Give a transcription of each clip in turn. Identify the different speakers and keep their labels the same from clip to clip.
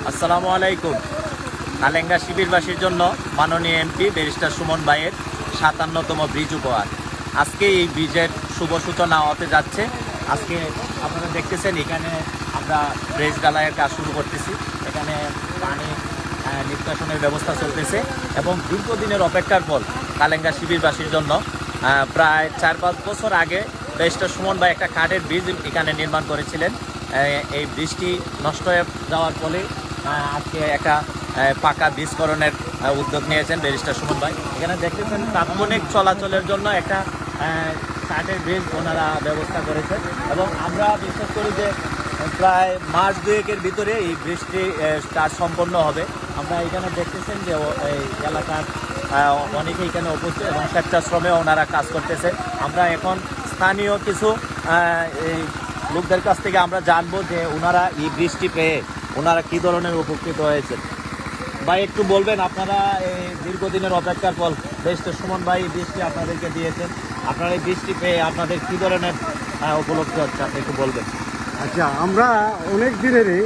Speaker 1: আসসালামু আলাইকুম। কালেঙ্গা শিবিরবাসীর জন্য মাননীয় এমপি ব্যারিস্টার সুমন ভাইয়ের ৫৭তম ব্রিজ উপহার। আজকে এই ব্রিজের শুভ সূচনা হতে যাচ্ছে। আজকে আপনারা দেখতেছেন এখানে আমরা ব্রিজ ঢালাইয়ের কাজ শুরু করতেছি। এখানে পানি নিষ্কাশনের ব্যবস্থা চলতেছে এবং দীর্ঘদিনের অপেক্ষার ফল কালেঙ্গা শিবিরবাসীর জন্য প্রায় ৪-৫ বছর আগে ব্যারিস্টার সুমন ভাই একটা কাঠের ব্রিজ এখানে নির্মাণ করেছিলেন। এই ব্রিজটি নষ্ট হয়ে যাওয়ার ফলে আজকে একটা পাকা ব্রিজকরণের উদ্যোগ নিয়েছেন ব্যারিস্টার সুমন ভাই। এখানে দেখতেছেন তাৎক্ষণিক চলাচলের জন্য একটা কাঠের ব্রিজ ওনারা ব্যবস্থা করেছেন এবং আমরা বিশ্বাস করি যে প্রায় মাস দুয়েকের ভিতরে এই ব্রিজটি কাজ সম্পন্ন হবে। আমরা এখানে দেখতেছেন যে এই এলাকার অনেকে এখানে উপস্থিত এবং স্বেচ্ছাশ্রমে ওনারা কাজ করতেছেন। আমরা এখন স্থানীয় কিছু এই লোকদের কাছ থেকে আমরা জানবো যে ওনারা এই বৃষ্টি পেয়ে ওনারা কী ধরনের উপকৃত হয়েছে। ভাই একটু বলবেন, আপনারা এই দীর্ঘদিনের অপেক্ষার ফল ব্যারিস্টার সুমন ভাই বৃষ্টি আপনাদেরকে দিয়েছেন, আপনারা এই বৃষ্টি পেয়ে আপনাদের কী ধরনের উপলব্ধি হচ্ছে আপনি একটু বলবেন।
Speaker 2: আচ্ছা, আমরা অনেক দিনেরই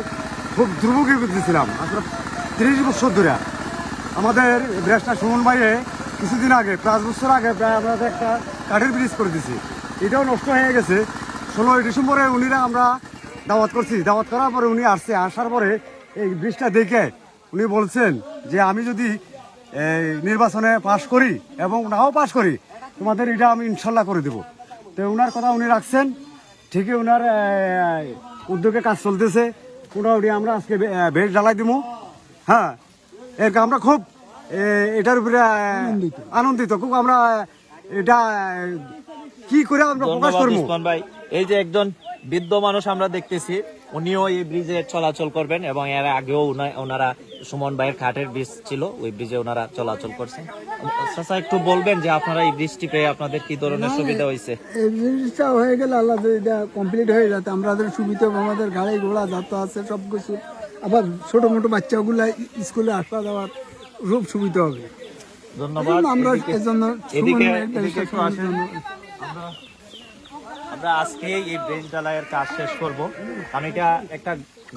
Speaker 2: খুব দুর্ভোগে বুঝতেছিলাম। আসলে 30 বছর ধরে আমাদের ব্যারিস্টার সুমন ভাইয়ে কিছুদিন আগে 5 বছর আগে প্রায় আমরা একটা কাঠের ব্রিজ করে দিছি। এটাও নষ্ট হয়ে গেছে। 16ই ডিসেম্বরে উনিরা আমরা দাওয়াত করছি। দাওয়াত করার পরে উনি আসার পরে এই ব্রিজটা দেখে উনি বলছেন যে আমি যদি নির্বাচনে পাশ করি এবং নাও পাশ করি তোমাদের এটা আমি ইনশাল্লাহ করে দেবো। তো ওনার কথা উনি রাখছেন, ঠিকই ওনার উদ্যোগে কাজ চলতেছে। মোটামুটি আমরা আজকে বেশ ঢালাই দিব। হ্যাঁ, এর আমরা খুব এটার উপরে আনন্দিত খুব। আমরা এটা কি করে আমরা প্রকাশ করবো।
Speaker 1: ভাই, এই যে একজন বৃদ্ধ মানুষ আমরা দেখতেছি, উনিও এই ব্রিজে চলাচল করবেন এবং এর আগেও ওনারা সুমন ভাইয়ের কাঠের ব্রিজ ছিল, ওই ব্রিজে ওনারা চলাচল করছেন। চাচা একটু বলবেন যে আপনারা এই ব্রিজটি পেয়ে আপনাদের কি ধরনের সুবিধা হয়েছে।
Speaker 3: এই ব্রিজটা হয়ে গেলে আল্লাহ এটা কমপ্লিট হয়ে যাতে আমাদের সুবিধা হবে, আমাদের গাড়ি ঘোড়া যত আছে সব কিছু, আবার ছোট মোটো বাচ্চাগুলা স্কুলে আসা যাওয়ার খুব সুবিধা হবে।
Speaker 1: ধন্যবাদ।
Speaker 3: আমরা এই জন্য
Speaker 1: আমরা আজকে এই ব্রিজ ঢালাইয়ের কাজ শেষ করব, কারণ এটা একটা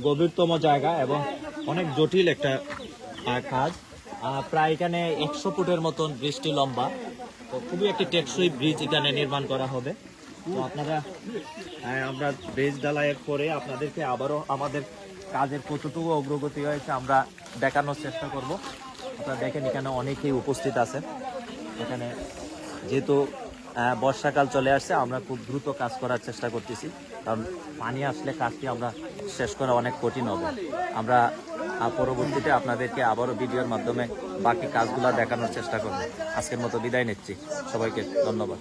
Speaker 1: গভীরতম জায়গা এবং অনেক জটিল একটা কাজ। প্রায় এখানে 100 ফুটের মতন ব্রিজটি লম্বা, তো খুবই একটি টেকসই ব্রিজ এখানে নির্মাণ করা হবে। তো আপনারা আমরা ব্রিজ ঢালাইয়ের পরে আপনাদেরকে আবারও আমাদের কাজের কতটুকু অগ্রগতি হয়েছে আমরা দেখানোর চেষ্টা করব। আপনারা দেখেন এখানে অনেকেই উপস্থিত আছেন। এখানে যেহেতু বর্ষাকাল চলে আসছে, আমরা খুব দ্রুত কাজ করার চেষ্টা করতেছি, কারণ পানি আসলে কাজটি আমরা শেষ করা অনেক কঠিন হবে। আমরা পরবর্তীতে আপনাদেরকে আবারও ভিডিওর মাধ্যমে বাকি কাজগুলো দেখানোর চেষ্টা করব। আজকের মতো বিদায় নিচ্ছি, সবাইকে ধন্যবাদ।